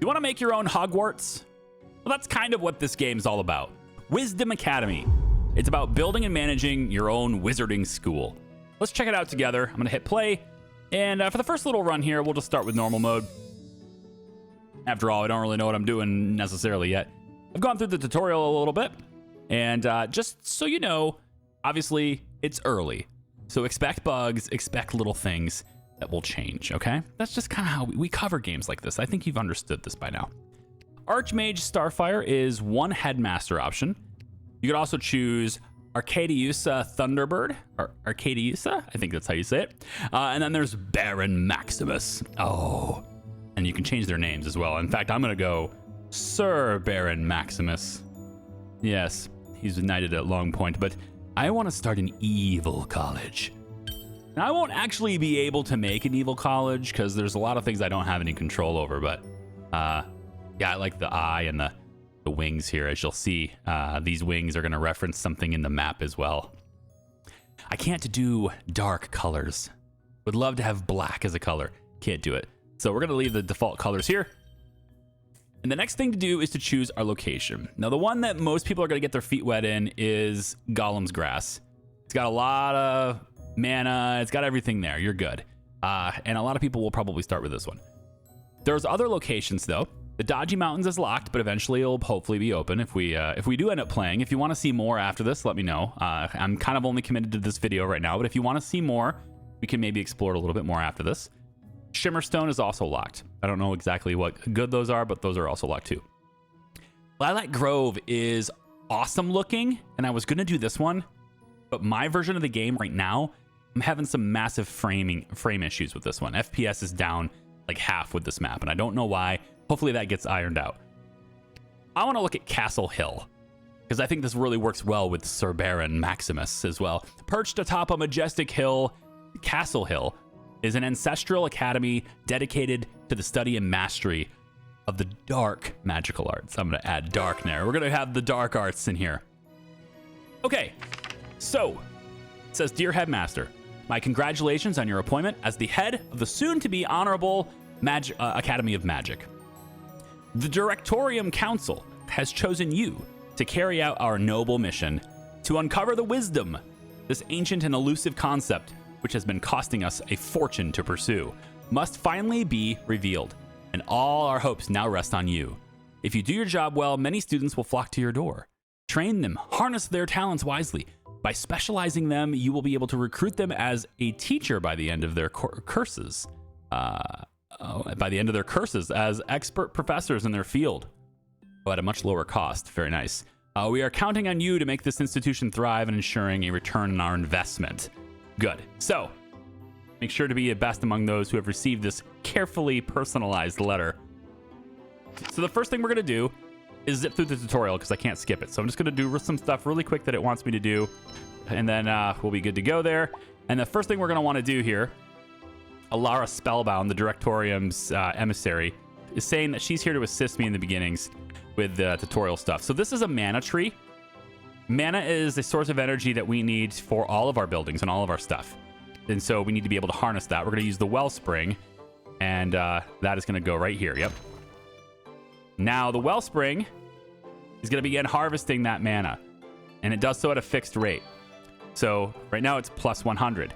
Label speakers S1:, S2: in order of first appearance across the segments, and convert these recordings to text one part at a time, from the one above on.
S1: You want to make your own Hogwarts? Well, that's kind of what this game's all about. WIZDOM Academy. It's about building and managing your own wizarding school. Let's check it out together. I'm going to hit play. And for the first little run here, we'll just start with normal mode. After all, I don't really know what I'm doing necessarily yet. I've gone through the tutorial a little bit. And just so you know, obviously, it's early. So expect bugs, expect little things that will change, okay? That's just kind of how we cover games like this. I think you've understood this by now. Archmage Starfire is one headmaster option. You could also choose Arcadiusa Thunderbird, or Arcadiusa, I think that's how you say it. And then there's Baron Maximus. Oh, and you can change their names as well. In fact, I'm gonna go Sir Baron Maximus. Yes, he's knighted at Long Point, but I want to start an evil college. Now, I won't actually be able to make an evil college because there's a lot of things I don't have any control over, but yeah, I like the eye and the wings here. As you'll see, these wings are going to reference something in the map as well. I can't do dark colors. Would love to have black as a color. Can't do it. So we're going to leave the default colors here. And the next thing to do is to choose our location. Now, the one that most people are going to get their feet wet in is Golem's Grass. It's got a lot of mana. It's got everything there. You're good. And a lot of people will probably start with this one. There's other locations, though. The Dodgy Mountains is locked, but eventually it'll hopefully be open if we do end up playing. If you want to see more after this, let me know. I'm kind of only committed to this video right now, but if you want to see more, we can maybe explore it a little bit more after this. Shimmerstone is also locked. I don't know exactly what good those are, but those are also locked too. Lilac Grove is awesome looking, and I was going to do this one, but my version of the game right now, I'm having some massive frame issues with this one. FPS is down like half with this map, and I don't know why. Hopefully that gets ironed out. I want to look at Castle Hill, because I think this really works well with Sir Baron Maximus as well. Perched atop a majestic hill, Castle Hill is an ancestral academy dedicated to the study and mastery of the dark magical arts. I'm going to add dark there. We're going to have the dark arts in here. Okay, so it says, Dear Headmaster, my congratulations on your appointment as the head of the soon-to-be honorable Academy of Magic. The Directorium Council has chosen you to carry out our noble mission to uncover the wisdom, this ancient and elusive concept which has been costing us a fortune to pursue, must finally be revealed, and all our hopes now rest on you. If you do your job well, many students will flock to your door. Train them, harness their talents wisely. By specializing them, you will be able to recruit them as a teacher by the end of their courses. As expert professors in their field, but at a much lower cost. Very nice. We are counting on you to make this institution thrive and ensuring a return on our investment. Good. So, make sure to be the best among those who have received this carefully personalized letter. So the first thing we're going to do is zip through the tutorial because I can't skip it. So I'm just going to do some stuff really quick that it wants me to do, and then we'll be good to go there. And the first thing we're going to want to do here, Alara Spellbound, the Directorium's emissary, is saying that she's here to assist me in the beginnings with the tutorial stuff. So this is a mana tree. Mana is a source of energy that we need for all of our buildings and all of our stuff. And so we need to be able to harness that. We're going to use the Wellspring, and that is going to go right here. Yep. Now the Wellspring is going to begin harvesting that mana, and it does so at a fixed rate. So right now it's plus 100,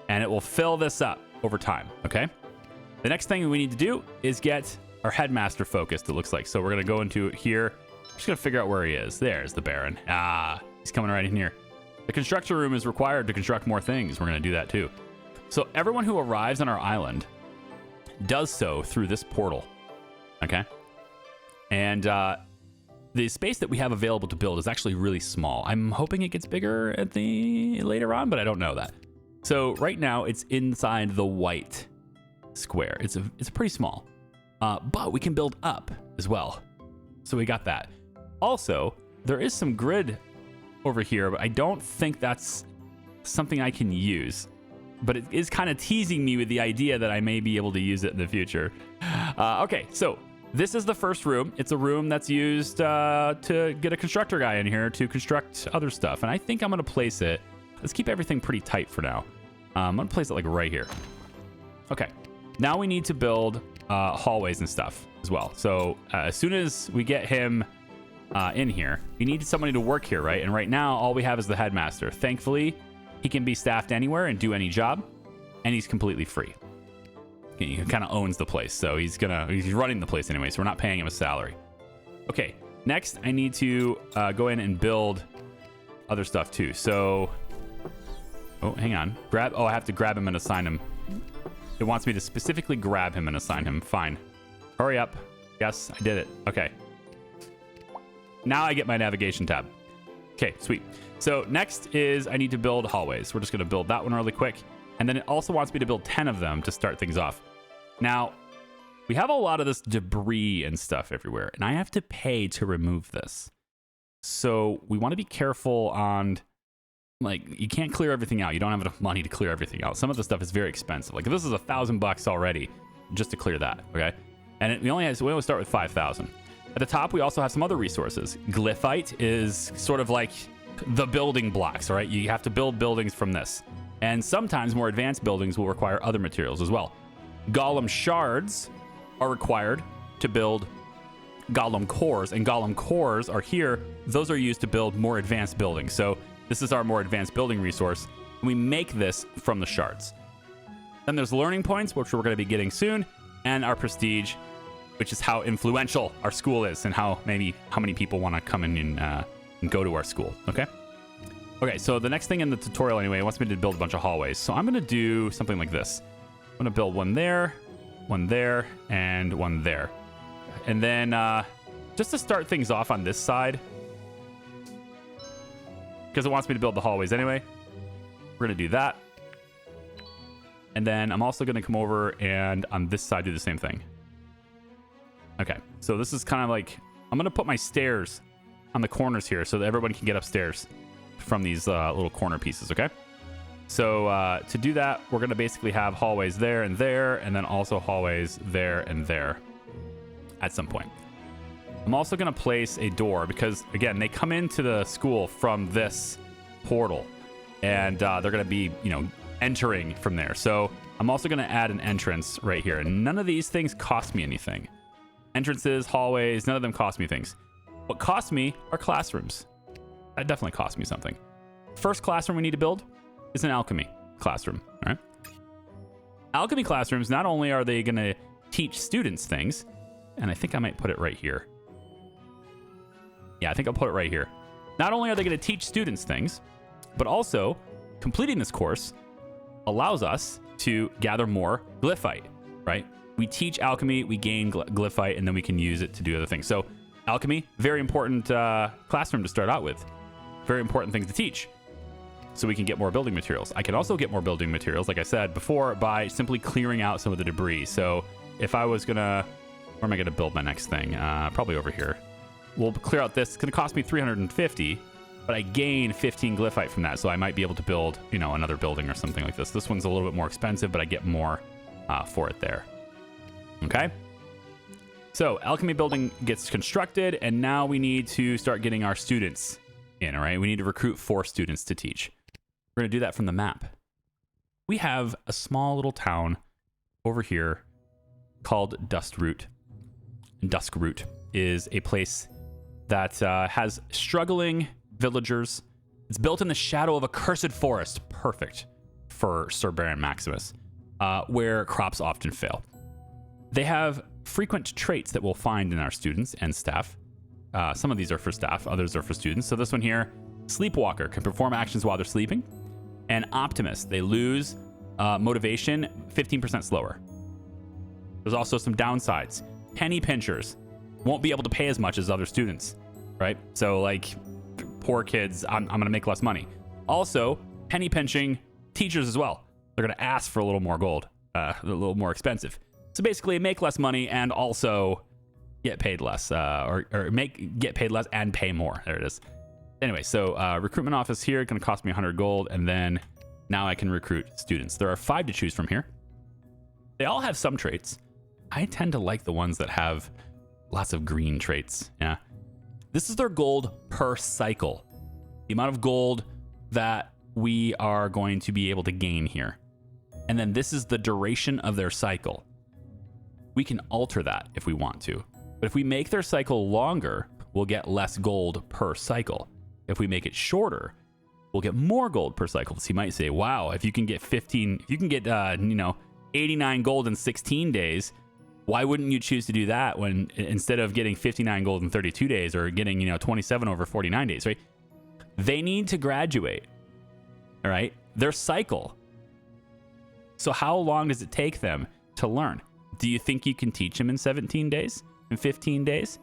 S1: and it will fill this up over time, okay? The next thing we need to do is get our headmaster focused, it looks like. So we're going to go into here. I'm just going to figure out where he is. There's the Baron. He's coming right in here. The construction room is required to construct more things. We're going to do that too. So everyone who arrives on our island does so through this portal, okay? And the space that we have available to build is actually really small. I'm hoping it gets bigger at later on, but I don't know that. So right now it's inside the white square. It's pretty small, but we can build up as well. So we got that. Also, there is some grid over here, but I don't think that's something I can use. But it is kind of teasing me with the idea that I may be able to use it in the future. Okay, so this is the first room. It's a room that's used to get a constructor guy in here to construct other stuff. And I think I'm going to place it. Let's keep everything pretty tight for now. I'm going to place it like right here. Okay, now we need to build hallways and stuff as well. So as soon as we get him in here, we need somebody to work here, right? And right now, all we have is the headmaster. Thankfully, he can be staffed anywhere and do any job, and he's completely free. He kind of owns the place, so he's running the place anyway, so we're not paying him a salary. Okay, next I need to go in and build other stuff too. So, oh, hang on. I have to grab him and assign him. It wants me to specifically grab him and assign him. Fine. Hurry up. Yes, I did it. Okay. Now I get my navigation tab. Okay, sweet. So next is I need to build hallways. We're just going to build that one really quick. And then it also wants me to build 10 of them to start things off. Now, we have a lot of this debris and stuff everywhere, and I have to pay to remove this. So we want to be careful on, like, you can't clear everything out. You don't have enough money to clear everything out. Some of the stuff is very expensive. Like, this is $1,000 already just to clear that, okay? And we only start with 5,000. At the top, we also have some other resources. Glyphite is sort of like the building blocks, all right? You have to build buildings from this. And sometimes more advanced buildings will require other materials as well. Golem shards are required to build golem cores, and golem cores are here. Those are used to build more advanced buildings. So this is our more advanced building resource. And we make this from the shards. Then there's learning points, which we're going to be getting soon, and our prestige, which is how influential our school is and how many people want to come in and go to our school. Okay, so the next thing in the tutorial anyway, it wants me to build a bunch of hallways. So I'm going to do something like this. I'm going to build one there, and one there. And then just to start things off on this side, because it wants me to build the hallways anyway, we're going to do that. And then I'm also going to come over and on this side do the same thing. Okay, so this is kind of like, I'm going to put my stairs on the corners here so that everybody can get upstairs from these little corner pieces, okay? So to do that, we're going to basically have hallways there, and then also hallways there and there at some point. I'm also going to place a door because, again, they come into the school from this portal, and they're going to be, entering from there. So I'm also going to add an entrance right here, and none of these things cost me anything. Entrances, hallways, none of them cost me things. What costs me are classrooms. That definitely cost me something. First classroom we need to build is an alchemy classroom, all right? Alchemy classrooms, not only are they going to teach students things, and I think I might put it right here. Yeah, I think I'll put it right here. Not only are they going to teach students things, but also completing this course allows us to gather more glyphite, right? We teach alchemy, we gain glyphite, and then we can use it to do other things. So alchemy, very important classroom to start out with. Very important thing to teach. So we can get more building materials. I can also get more building materials, like I said before, by simply clearing out some of the debris. So if I was gonna, where am I gonna build my next thing? Probably over here. We'll clear out this. It's gonna cost me 350, but I gain 15 glyphite from that. So I might be able to build, another building or something like this. This one's a little bit more expensive, but I get more for it there. Okay. So alchemy building gets constructed, and now we need to start getting our students in, all right? We need to recruit 4 students to teach. We're going to do that from the map. We have a small little town over here called Duskroot. And Duskroot is a place that has struggling villagers. It's built in the shadow of a cursed forest. Perfect for Sir Baron Maximus, where crops often fail. They have frequent traits that we'll find in our students and staff. Some of these are for staff, others are for students. So this one here, Sleepwalker, can perform actions while they're sleeping. And Optimist, they lose motivation 15% slower. There's also some downsides. Penny pinchers won't be able to pay as much as other students, right? So like poor kids, I'm going to make less money. Also, penny pinching teachers as well. They're going to ask for a little more gold, a little more expensive. So basically make less money and also get paid less, get paid less and pay more. There it is. Anyway, so recruitment office here, going to cost me 100 gold, and then now I can recruit students. There are 5 to choose from here. They all have some traits. I tend to like the ones that have lots of green traits. Yeah. This is their gold per cycle. The amount of gold that we are going to be able to gain here. And then this is the duration of their cycle. We can alter that if we want to. But if we make their cycle longer, we'll get less gold per cycle. If we make it shorter, we'll get more gold per cycle. So you might say, wow, if you can get 89 gold in 16 days, why wouldn't you choose to do that when instead of getting 59 gold in 32 days or getting, 27 over 49 days, right? They need to graduate, all right? Their cycle. So how long does it take them to learn? Do you think you can teach them in 17 days, in 15 days?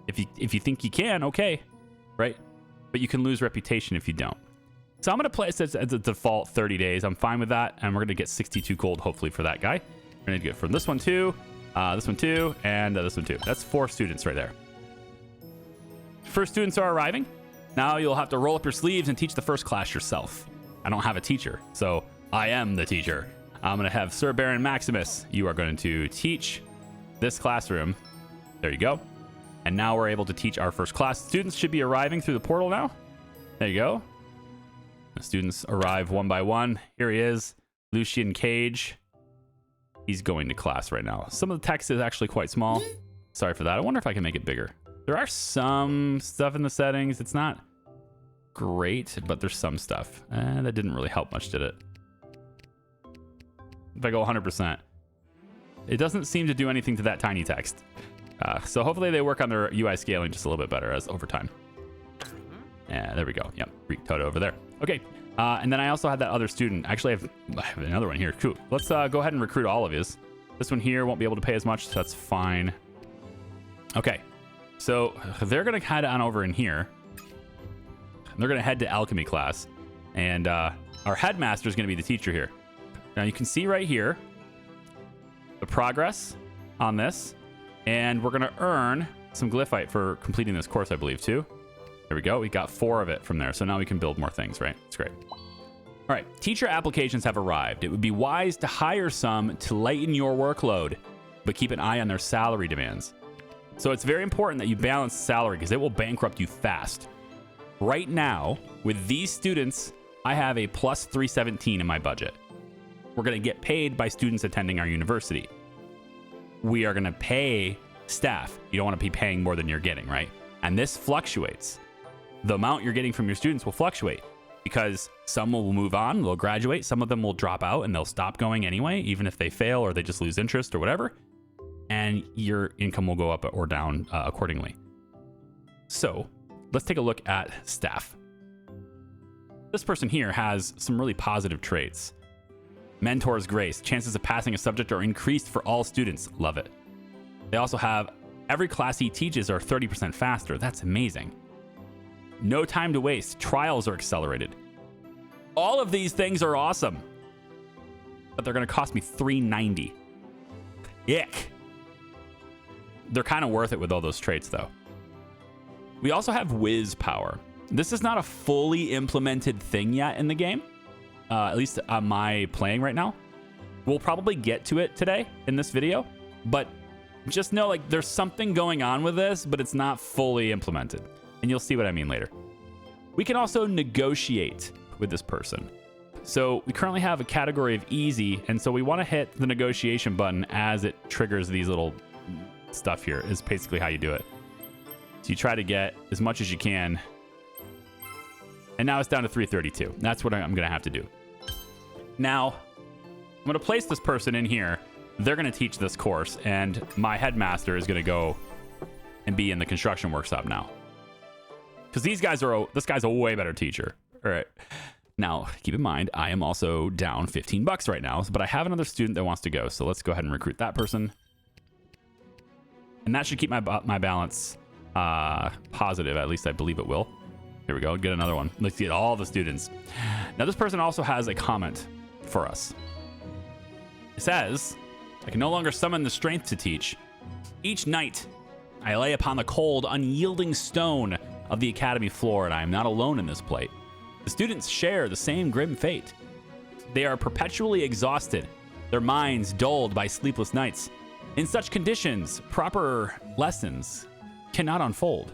S1: If you think you can, okay, right? But you can lose reputation if you don't. So I'm going to place this as a default 30 days. I'm fine with that. And we're going to get 62 gold, hopefully, for that guy. We're going to get from this one too, and this one too. That's 4 students right there. First students are arriving. Now you'll have to roll up your sleeves and teach the first class yourself. I don't have a teacher, so I am the teacher. I'm going to have Sir Baron Maximus. You are going to teach this classroom. There you go. And now we're able to teach our first class. Students should be arriving through the portal now. There you go. The students arrive one by one. Here he is, Lucian Cage. He's going to class right now. Some of the text is actually quite small. Sorry for that. I wonder if I can make it bigger. There are some stuff in the settings. It's not great, but there's some stuff. That didn't really help much, did it? If I go 100%, it doesn't seem to do anything to that tiny text. So hopefully they work on their UI scaling just a little bit better as over time. Yeah, there we go. Yep, Greek Toto over there. Okay, and then I also had that other student. Actually, I have another one here. Cool. Let's go ahead and recruit all of his. This one here won't be able to pay as much, so that's fine. Okay, so they're going to head on over in here. They're going to head to alchemy class, and our headmaster is going to be the teacher here. Now you can see right here the progress on this, and we're going to earn some glyphite for completing this course, I believe, too. There we go. We got 4 of it from there, so now we can build more things, right? It's great. All right, teacher applications have arrived. It would be wise to hire some to lighten your workload, but keep an eye on their salary demands. So it's very important that you balance salary because it will bankrupt you fast. Right now, with these students, I have a plus 317 in my budget. We're going to get paid by students attending our university. We are going to pay staff. You don't want to be paying more than you're getting, right? And this fluctuates. The amount you're getting from your students will fluctuate because some will move on, they'll graduate, some of them will drop out and they'll stop going anyway, even if they fail or they just lose interest or whatever. And your income will go up or down accordingly. So let's take a look at staff. This person here has some really positive traits. Mentor's grace. Chances of passing a subject are increased for all students. Love it. They also have every class he teaches are 30% faster. That's amazing. No time to waste. Trials are accelerated. All of these things are awesome. But they're going to cost me $390. Ick. They're kind of worth it with all those traits, though. We also have whiz power. This is not a fully implemented thing yet in the game. At least on my playing right now. We'll probably get to it today in this video. But just know, like, there's something going on with this, but it's not fully implemented. And you'll see what I mean later. We can also negotiate with this person. So we currently have a category of easy, and so we want to hit the negotiation button as it triggers these little stuff here, is basically how you do it. So you try to get as much as you can. And now it's down to 332. That's what I'm going to have to do. Now, I'm going to place this person in here. They're going to teach this course, and my headmaster is going to go and be in the construction workshop now. Because this guy's a way better teacher. All right. Now, keep in mind, I am also down $15 right now, but I have another student that wants to go. So let's go ahead and recruit that person. And that should keep my balance positive. At least I believe it will. Here we go. Get another one. Let's get all the students. Now, this person also has a comment for us. It says, I can no longer summon the strength to teach. Each night, I lay upon the cold, unyielding stone of the academy floor, and I am not alone in this plight. The students share the same grim fate. They are perpetually exhausted, their minds dulled by sleepless nights. In such conditions, proper lessons cannot unfold.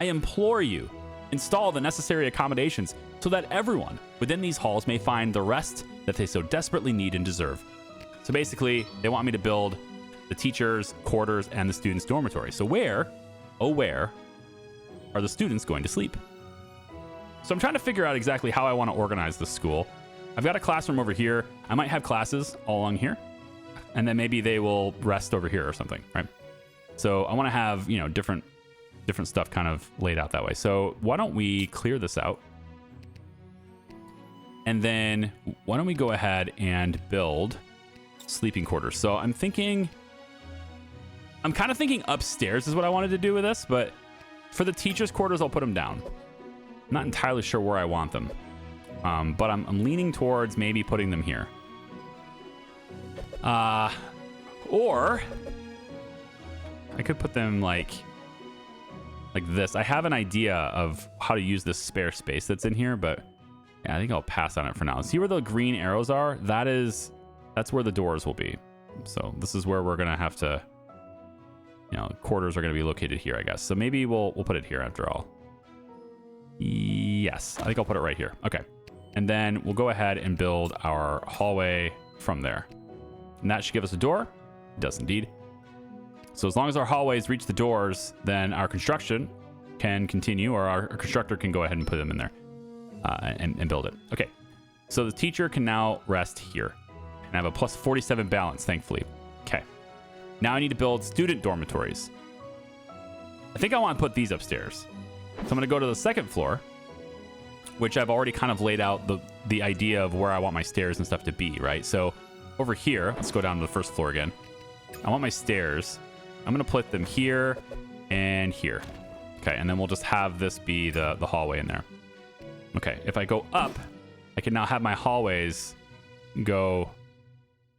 S1: I implore you, install the necessary accommodations so that everyone within these halls may find the rest that they so desperately need and deserve. So basically, they want me to build the teachers' quarters, and the students' dormitory. So where, oh where, are the students going to sleep? So I'm trying to figure out exactly how I want to organize this school. I've got a classroom over here. I might have classes all along here, and then maybe they will rest over here or something, right? So I want to have, you know, different stuff kind of laid out that way. So why don't we clear this out? And then why don't we go ahead and build sleeping quarters? So I'm kind of thinking upstairs is what I wanted to do with this, but for the teachers' quarters, I'll put them down. I'm not entirely sure where I want them, but I'm leaning towards maybe putting them here. Or I could put them like this. I have an idea of how to use this spare space that's in here, but yeah, I think I'll pass on it for now. See where the green arrows are? That's where the doors will be. So this is where we're gonna have to, you know, quarters are gonna be located here, I guess. So maybe we'll put it here after all. Yes, I think I'll put it right here. Okay, and then we'll go ahead and build our hallway from there, and that should give us a door. It does indeed. So as long as our hallways reach the doors, then our construction can continue, or our constructor can go ahead and put them in there and build it. Okay, so the teacher can now rest here and have a plus 47 balance, thankfully. Okay, now I need to build student dormitories. I think I want to put these upstairs. So I'm going to go to the second floor, which I've already kind of laid out the idea of where I want my stairs and stuff to be, right? So over here, let's go down to the first floor again. I want my stairs. I'm going to put them here and here. Okay, and then we'll just have this be the hallway in there. Okay, if I go up, I can now have my hallways go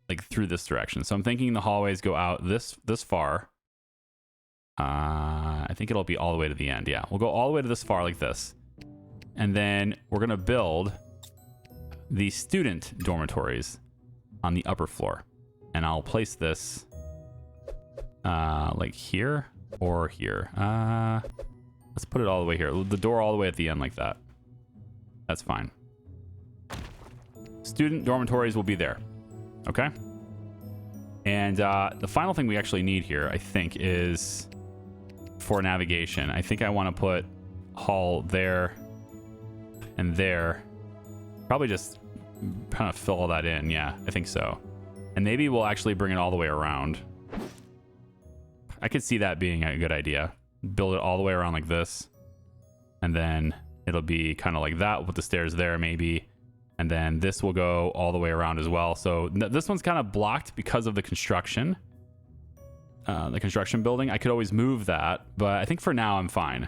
S1: like through this direction. So I'm thinking the hallways go out this far. I think it'll be all the way to the end. Yeah, we'll go all the way to this far like this. And then we're going to build the student dormitories on the upper floor. And I'll place this like here or here. Let's put it all the way here. The door all the way at the end like that. That's fine. Student dormitories will be there. Okay. And the final thing we actually need here, I think, is for navigation. I think I want to put hall there and there. Probably just kind of fill all that in. Yeah, I think so. And maybe we'll actually bring it all the way around. I could see that being a good idea. Build it all the way around like this. And then it'll be kind of like that with the stairs there maybe. And then this will go all the way around as well. So this one's kind of blocked because of the construction. The construction building. I could always move that, but I think for now I'm fine.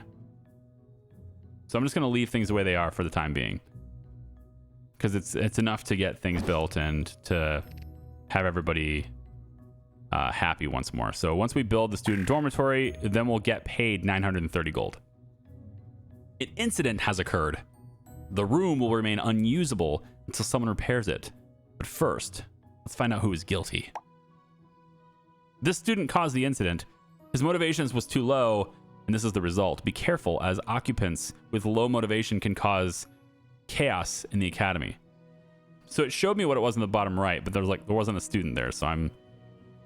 S1: So I'm just going to leave things the way they are for the time being. Because it's enough to get things built and to have everybody happy once more. So once we build the student dormitory, then we'll get paid 930 gold. An incident has occurred. The room will remain unusable until someone repairs it. But first, let's find out who is guilty. This student caused the incident. His motivations was too low, and this is the result. Be careful, as occupants with low motivation can cause chaos in the academy. So it showed me what it was in the bottom right, but there wasn't a student there, so I'm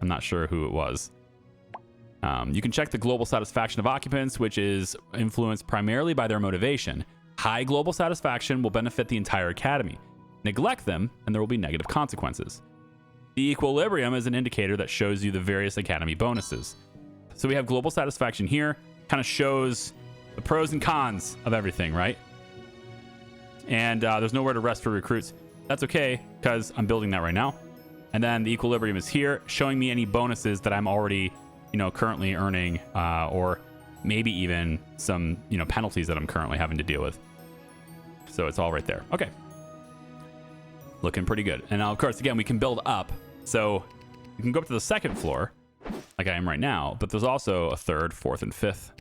S1: not sure who it was. You can check the global satisfaction of occupants, which is influenced primarily by their motivation. High global satisfaction will benefit the entire academy. Neglect them, and there will be negative consequences. The equilibrium is an indicator that shows you the various academy bonuses. So we have global satisfaction here, kind of shows the pros and cons of everything, right? And there's nowhere to rest for recruits. That's okay, because I'm building that right now. And then the equilibrium is here, showing me any bonuses that I'm already, currently earning, or maybe even some, penalties that I'm currently having to deal with. So it's all right there. Okay. Looking pretty good. And now, of course, again, we can build up. So we can go up to the second floor, like I am right now, but there's also a third, fourth, and fifth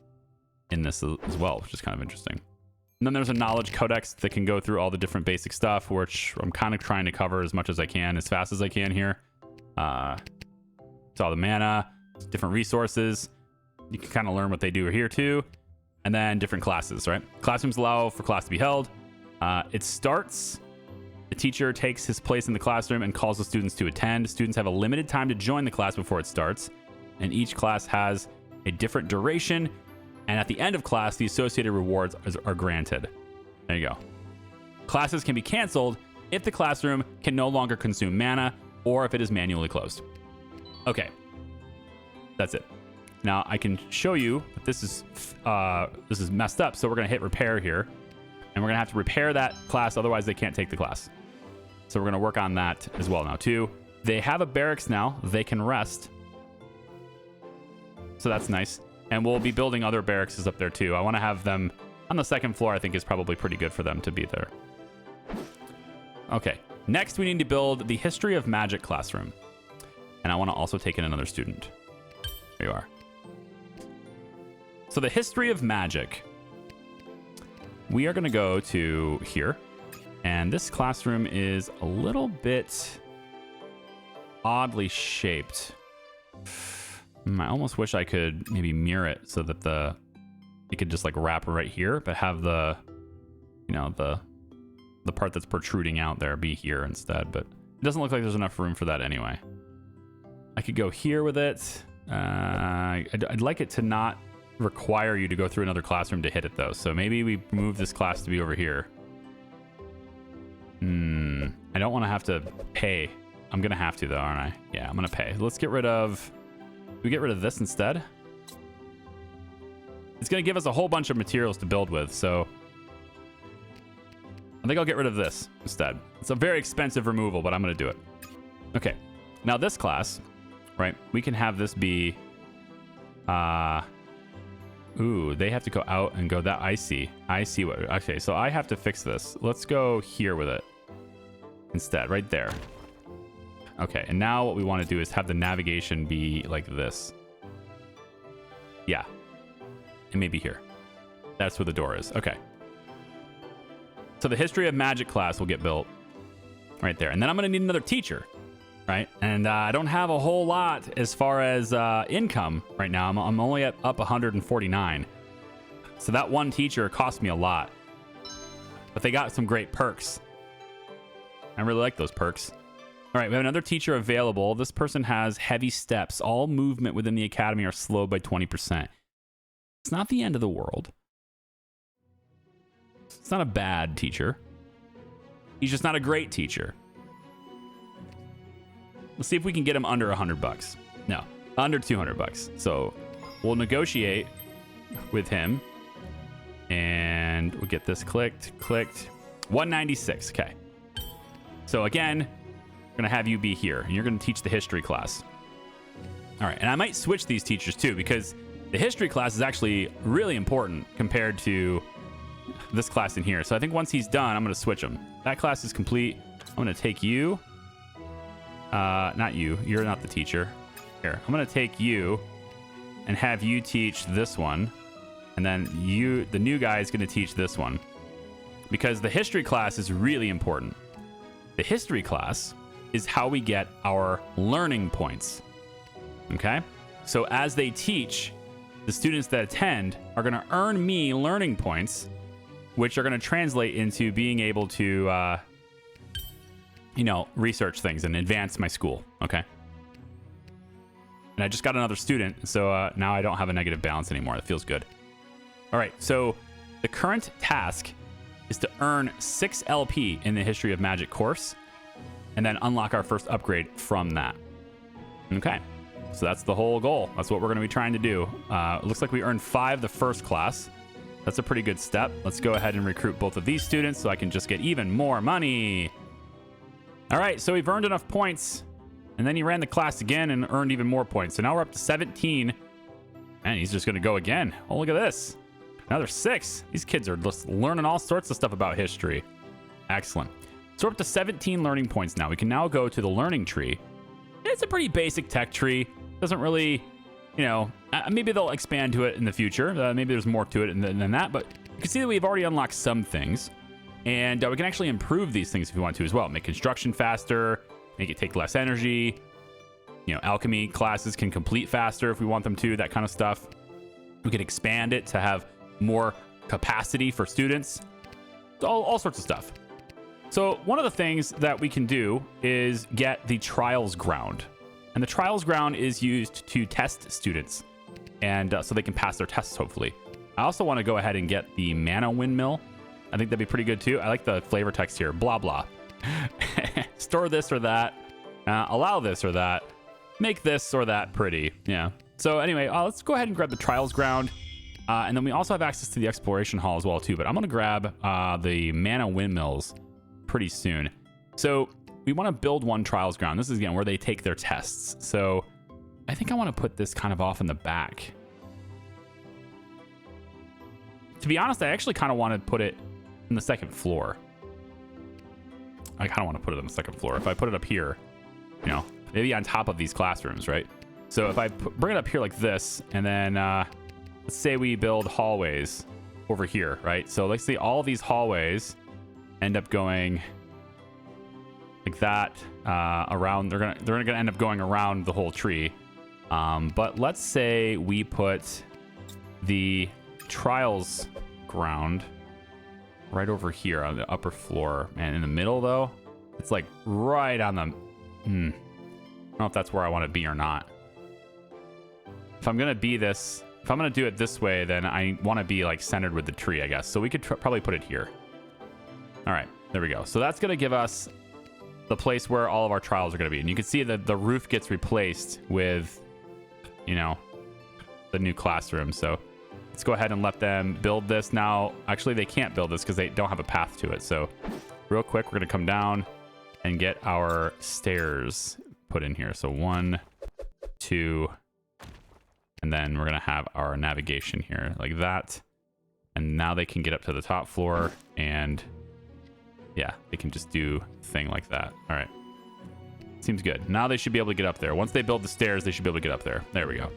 S1: in this as well, which is kind of interesting. And then there's a knowledge codex that can go through all the different basic stuff, which I'm kind of trying to cover as much as I can, as fast as I can here. It's all the mana, different resources. You can kind of learn what they do here too. And then different classes, right? Classrooms allow for class to be held. It starts... The teacher takes his place in the classroom and calls the students to attend. Students have a limited time to join the class before it starts. and each class has a different duration. And at the end of class, the associated rewards are granted. There you go. Classes can be canceled if the classroom can no longer consume mana or if it is manually closed. Okay, that's it. Now I can show you that this is messed up. So we're gonna hit repair here, and we're gonna have to repair that class. Otherwise, they can't take the class. So we're gonna work on that as well now too. They have a barracks now. They can rest. So that's nice. And we'll be building other barracks up there too. I want to have them on the second floor. I think is probably pretty good for them to be there. Okay. Next, we need to build the History of Magic classroom. And I want to also take in another student. There you are. So the History of Magic. We are going to go to here. And this classroom is a little bit oddly shaped. I almost wish I could maybe mirror it so that it could just like wrap right here, but have the, you know, the part that's protruding out there be here instead. But it doesn't look like there's enough room for that anyway. I could go here with it. I'd like it to not require you to go through another classroom to hit it though. So maybe we move this class to be over here. I don't want to have to pay. I'm gonna have to though, aren't I? Yeah, I'm gonna pay. Let's get rid of. We get rid of this instead. It's going to give us a whole bunch of materials to build with, so I think I'll get rid of this instead. It's a very expensive removal, but I'm going to do it. Okay. Now this class, right? We can have this be ooh, they have to go out and go that. I see what. Okay, so I have to fix this. Let's go here with it instead, right there. Okay, and now what we want to do is have the navigation be like this. Yeah. And maybe here. That's where the door is. Okay. So the History of Magic class will get built right there. And then I'm going to need another teacher, right? And I don't have a whole lot as far as income right now. I'm only up 149. So that one teacher cost me a lot. But they got some great perks. I really like those perks. All right, we have another teacher available. This person has heavy steps. All movement within the academy are slowed by 20%. It's not the end of the world. It's not a bad teacher. He's just not a great teacher. Let's see if we can get him under 100 bucks. No, under 200 bucks. So we'll negotiate with him. And we'll get this clicked. 196, okay. So again, we're going to have you be here, and you're going to teach the history class. All right, and I might switch these teachers too, because the history class is actually really important compared to this class in here. So I think once he's done, I'm going to switch him. That class is complete. I'm going to take you. Not you. You're not the teacher. Here, I'm going to take you and have you teach this one. And then the new guy is going to teach this one. Because the history class is really important. The history class is how we get our learning points. Okay? So as they teach, the students that attend are going to earn me learning points, which are going to translate into being able to, research things and advance my school. Okay? And I just got another student, so now I don't have a negative balance anymore. That feels good. All right, so the current task is to earn 6 LP in the History of Magic course, and then unlock our first upgrade from that. Okay, so that's the whole goal. That's what we're going to be trying to do. It looks like we earned 5 the first class. That's a pretty good step. Let's go ahead and recruit both of these students so I can just get even more money. All right, so we've earned enough points, and then he ran the class again and earned even more points. So now we're up to 17, and he's just going to go again. Oh, look at this. Another 6. These kids are just learning all sorts of stuff about history. Excellent. So we're up to 17 learning points now. We can now go to the learning tree. It's a pretty basic tech tree. Doesn't really, maybe they'll expand to it in the future. Maybe there's more to it than that. But you can see that we've already unlocked some things. And we can actually improve these things if we want to as well. Make construction faster. Make it take less energy. Alchemy classes can complete faster if we want them to. That kind of stuff. We can expand it to have more capacity for students. All sorts of stuff. So one of the things that we can do is get the trials ground. And the trials ground is used to test students, and so they can pass their tests, hopefully. I also want to go ahead and get the mana windmill. I think that'd be pretty good too. I like the flavor text here. Blah, blah. Store this or that. Allow this or that. Make this or that pretty. Yeah. So anyway, let's go ahead and grab the trials ground. And then we also have access to the exploration hall as well too. But I'm going to grab the mana windmills pretty soon. So we want to build one trials ground. This is, again, where they take their tests. So I think I want to put this kind of off in the back. To be honest, I actually kind of want to put it in the second floor. I kind of want to put it on the second floor. If I put it up here, you know, maybe on top of these classrooms, right? So if I bring it up here like this, and then let's say we build hallways over here, right? So let's say all these hallways end up going like that around. They're gonna end up going around the whole tree. But let's say we put the trials ground right over here on the upper floor. And in the middle, though, it's like right on the... I don't know if that's where I want to be or not. If I'm going to be this... If I'm going to do it this way, then I want to be like centered with the tree, I guess. So we could probably put it here. All right, there we go. So that's going to give us the place where all of our trials are going to be. And you can see that the roof gets replaced with, you know, the new classroom. So let's go ahead and let them build this now. Actually, they can't build this because they don't have a path to it. So real quick, we're going to come down and get our stairs put in here. So 1, 2, and then we're going to have our navigation here like that. And now they can get up to the top floor, and yeah, they can just do a thing like that. All right. Seems good. Now they should be able to get up there. Once they build the stairs, they should be able to get up there. There we go.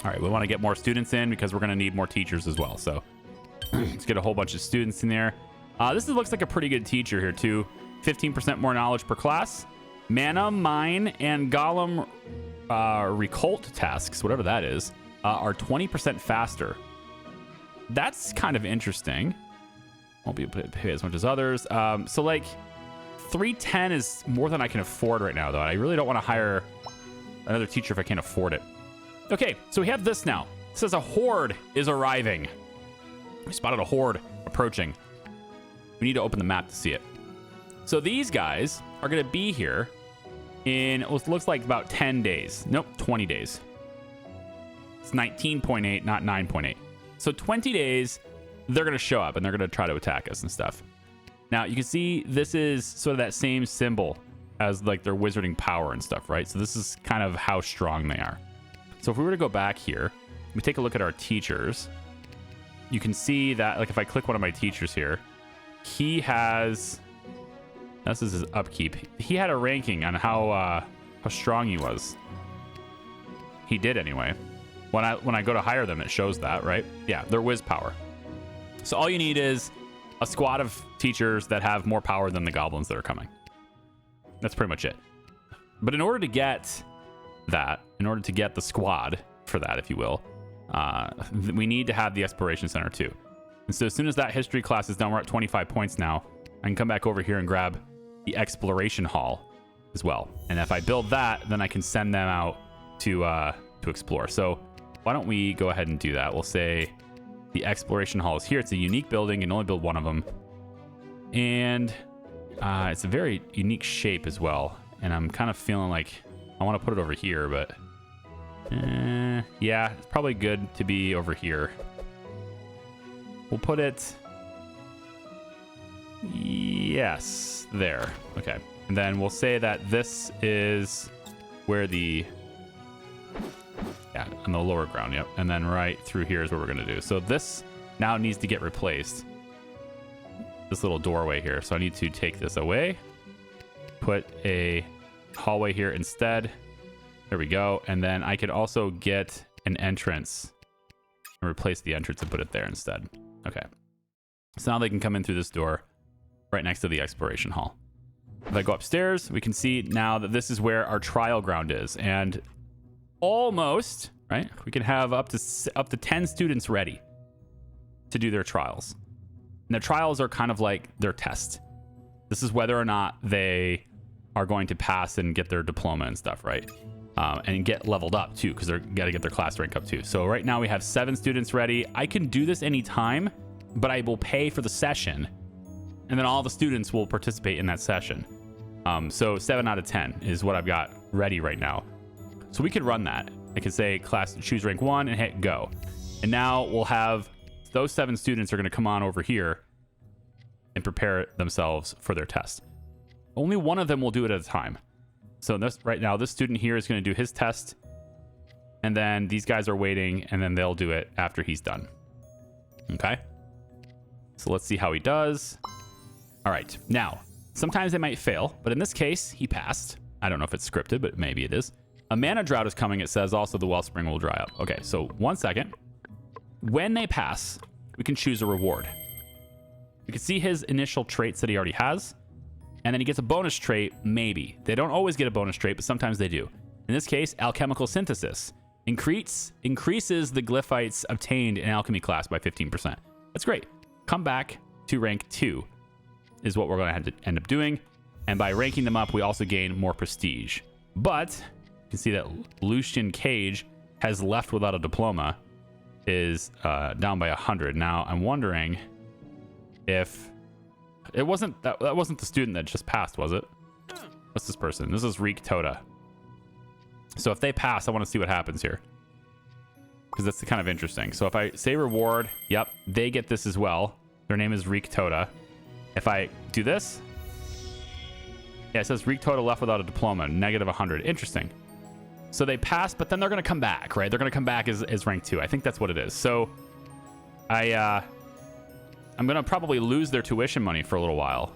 S1: All right, we want to get more students in because we're going to need more teachers as well. So let's get a whole bunch of students in there. This looks like a pretty good teacher here too. 15% more knowledge per class. Mana, mine, and golem recult tasks, whatever that is, are 20% faster. That's kind of interesting. Won't be able to pay as much as others. So like 310 is more than I can afford right now, though. I really don't want to hire another teacher if I can't afford it. Okay, so we have this now. It says a horde is arriving. We spotted a horde approaching. We need to open the map to see it. So these guys are going to be here in what looks like about 10 days. Nope, 20 days. It's 19.8, not 9.8. So 20 days, they're going to show up and they're going to try to attack us and stuff. Now, you can see this is sort of that same symbol as like their wizarding power and stuff, right? So this is kind of how strong they are. So if we were to go back here, we take a look at our teachers. You can see that, like, if I click one of my teachers here, he has... This is his upkeep. He had a ranking on how strong he was. He did anyway. When I go to hire them, it shows that, right? Yeah, they're whiz power. So all you need is a squad of teachers that have more power than the goblins that are coming. That's pretty much it. But in order to get that, in order to get the squad for that, if you will, we need to have the exploration center too. And so as soon as that history class is done, we're at 25 points now. I can come back over here and grab the exploration hall as well. And if I build that, then I can send them out to explore. So why don't we go ahead and do that? We'll say the exploration hall is here. It's a unique building. You can only build one of them. And it's a very unique shape as well. And I'm kind of feeling like I want to put it over here, but yeah, it's probably good to be over here. We'll put it... Yes, there. Okay. And then we'll say that this is where the... Yeah, on the lower ground, yep. And then right through here is what we're going to do. So this now needs to get replaced. This little doorway here. So I need to take this away. Put a hallway here instead. There we go. And then I could also get an entrance and replace the entrance and put it there instead. Okay. So now they can come in through this door right next to the exploration hall. If I go upstairs, we can see now that this is where our trial ground is. And almost, right, we can have up to 10 students ready to do their trials. And their trials are kind of like their test. This is whether or not they are going to pass and get their diploma and stuff, right? And get leveled up too, because they're got to get their class rank up too. So right now we have 7 students ready. I can do this anytime, but I will pay for the session, and then all the students will participate in that session. So 7 out of 10 is what I've got ready right now. So we could run that. I could say class choose rank 1 and hit go. And now we'll have those 7 students are going to come on over here and prepare themselves for their test. Only one of them will do it at a time. So this right now, this student here is going to do his test, and then these guys are waiting, and then they'll do it after he's done. Okay. So let's see how he does. All right. Now, sometimes they might fail, but in this case, he passed. I don't know if it's scripted, but maybe it is. A mana drought is coming. It says also the wellspring will dry up. Okay, so 1 second. When they pass, we can choose a reward. You can see his initial traits that he already has, and then he gets a bonus trait, maybe. They don't always get a bonus trait, but sometimes they do. In this case, alchemical synthesis increases the glyphites obtained in alchemy class by 15%. That's great. Come back to rank 2 is what we're going to have to end up doing. And by ranking them up, we also gain more prestige. But you can see that Lucian Cage has left without a diploma, is down by 100. Now, I'm wondering if it wasn't that wasn't the student that just passed, was it? What's this person? This is Reek Toda. So if they pass, I want to see what happens here, because that's kind of interesting. So if I say reward, yep, they get this as well. Their name is Reek Toda. If I do this, yeah, it says Reek Toda left without a diploma, negative 100. Interesting. So they pass, but then they're going to come back, right? They're going to come back as rank 2. I think that's what it is. So I'm going to probably lose their tuition money for a little while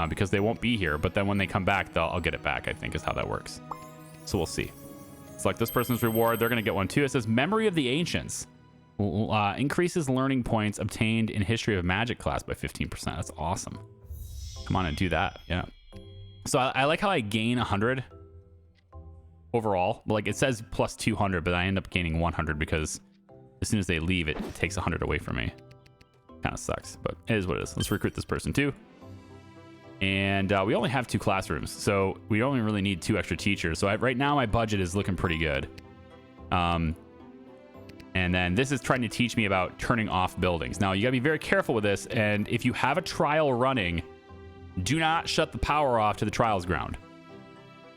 S1: because they won't be here. But then when they come back, I'll get it back, I think is how that works. So we'll see. Select this person's reward. They're going to get one too. It says Memory of the Ancients. Increases learning points obtained in History of Magic class by 15%. That's awesome. Come on and do that. Yeah. So I like how I gain 100 overall. Like it says plus 200, but I end up gaining 100 because as soon as they leave, it takes 100 away from me. Kind of sucks, but it is what it is. Let's recruit this person too. And we only have 2 classrooms, so we only really need 2 extra teachers. So right now my budget is looking pretty good. And then this is trying to teach me about turning off buildings. Now you gotta be very careful with this, and if you have a trial running, do not shut the power off to the trials ground.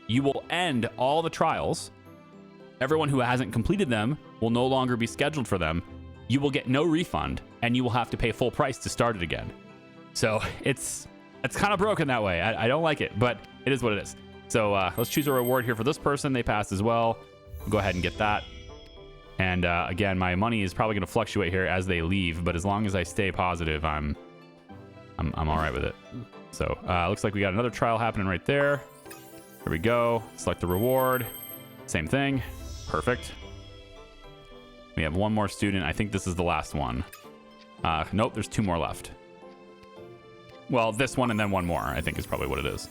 S1: You will end all the trials. Everyone who hasn't completed them will no longer be scheduled for them. You will get no refund, and you will have to pay full price to start it again. So it's kind of broken that way. I don't like it, but it is what it is. So let's choose a reward here for this person. They passed as well. We'll go ahead and get that. And again, my money is probably going to fluctuate here as they leave, but as long as I stay positive, I'm all right with it. So looks like we got another trial happening right there. Here we go. Select the reward. Same thing. Perfect. We have one more student. I think this is the last one. Nope, there's 2 more left. Well, this one and then one more, I think is probably what it is.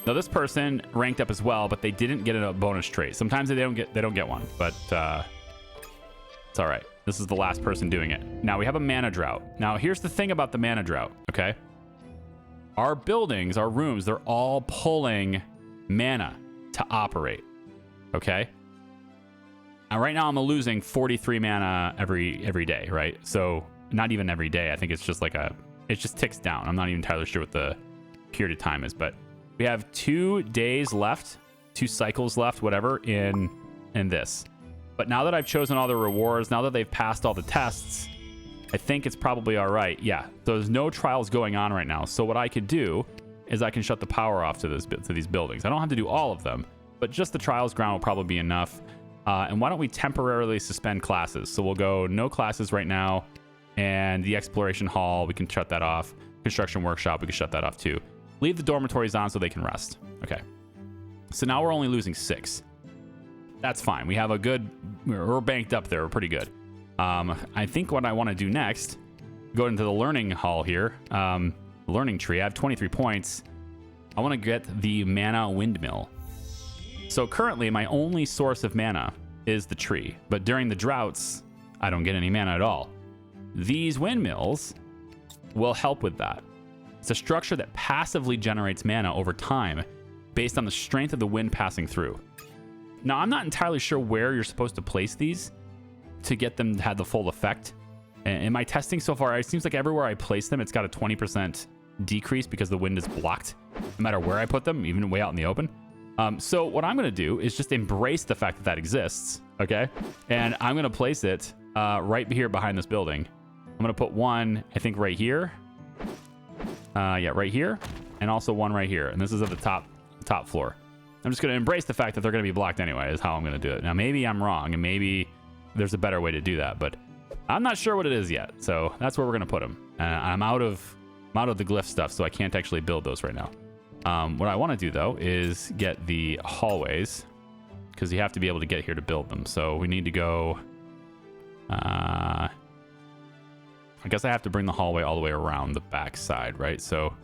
S1: Now this person ranked up as well, but they didn't get a bonus trait. Sometimes they don't get one, but it's all right. This is the last person doing it. Now we have a mana drought. Now here's the thing about the mana drought, okay? Our buildings, our rooms, they're all pulling mana to operate, okay? Now, right now I'm losing 43 mana every day, right? So not even every day. I think it's just like it just ticks down. I'm not even entirely sure what the period of time is, but we have 2 days left, 2 cycles left, whatever, in this. But now that I've chosen all the rewards, now that they've passed all the tests, I think it's probably all right. Yeah, there's no trials going on right now. So what I could do is I can shut the power off to these buildings. I don't have to do all of them, but just the trials ground will probably be enough. And why don't we temporarily suspend classes? So we'll go no classes right now, and the exploration hall, we can shut that off. Construction workshop, we can shut that off too. Leave the dormitories on so they can rest. Okay. So now we're only losing 6. That's fine. We have we're banked up there. We're pretty good. I think what I want to do next, go into the learning hall here, learning tree. I have 23 points. I want to get the mana windmill. So currently my only source of mana is the tree, but during the droughts, I don't get any mana at all. These windmills will help with that. It's a structure that passively generates mana over time based on the strength of the wind passing through. Now, I'm not entirely sure where you're supposed to place these to get them to have the full effect. In my testing so far, it seems like everywhere I place them, it's got a 20% decrease because the wind is blocked, no matter where I put them, even way out in the open. So what I'm going to do is just embrace the fact that that exists, okay? And I'm going to place it right here behind this building. I'm going to put one, I think, right here. Yeah, right here. And also one right here. And this is at the top floor. I'm just going to embrace the fact that they're going to be blocked anyway, is how I'm going to do it. Now, maybe I'm wrong, and maybe there's a better way to do that, but I'm not sure what it is yet. So that's where we're going to put them. I'm out of the glyph stuff, so I can't actually build those right now. What I want to do, though, is get the hallways, because you have to be able to get here to build them. So we need to go... I guess I have to bring the hallway all the way around the back side, right? So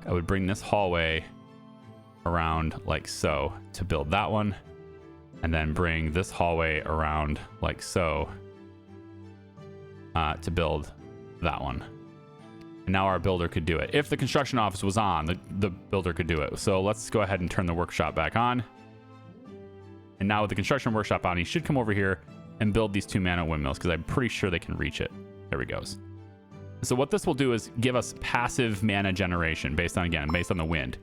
S1: I would bring this hallway around like so to build that one, and then bring this hallway around like so to build that one. And now our builder could do it. If the construction office was on, the builder could do it. So let's go ahead and turn the workshop back on. And now with the construction workshop on, he should come over here and build these 2 mana windmills, because I'm pretty sure they can reach it. There he goes. So what this will do is give us passive mana generation based on the wind.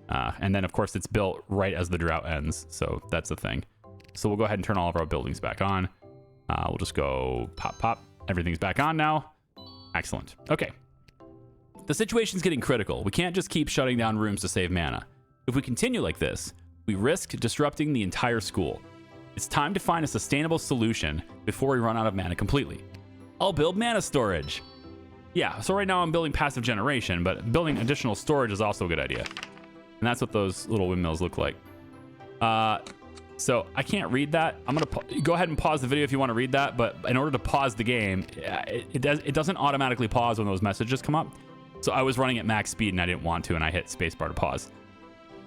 S1: And then, of course, it's built right as the drought ends. So that's the thing. So we'll go ahead and turn all of our buildings back on. We'll just go pop, pop. Everything's back on now. Excellent. Okay. The situation's getting critical. We can't just keep shutting down rooms to save mana. If we continue like this, we risk disrupting the entire school. It's time to find a sustainable solution before we run out of mana completely. I'll build mana storage. Yeah, so right now I'm building passive generation, but building additional storage is also a good idea. And that's what those little windmills look like. So I can't read that. I'm going to go ahead and pause the video if you want to read that. But in order to pause the game, it doesn't automatically pause when those messages come up. So I was running at max speed and I didn't want to, and I hit spacebar to pause.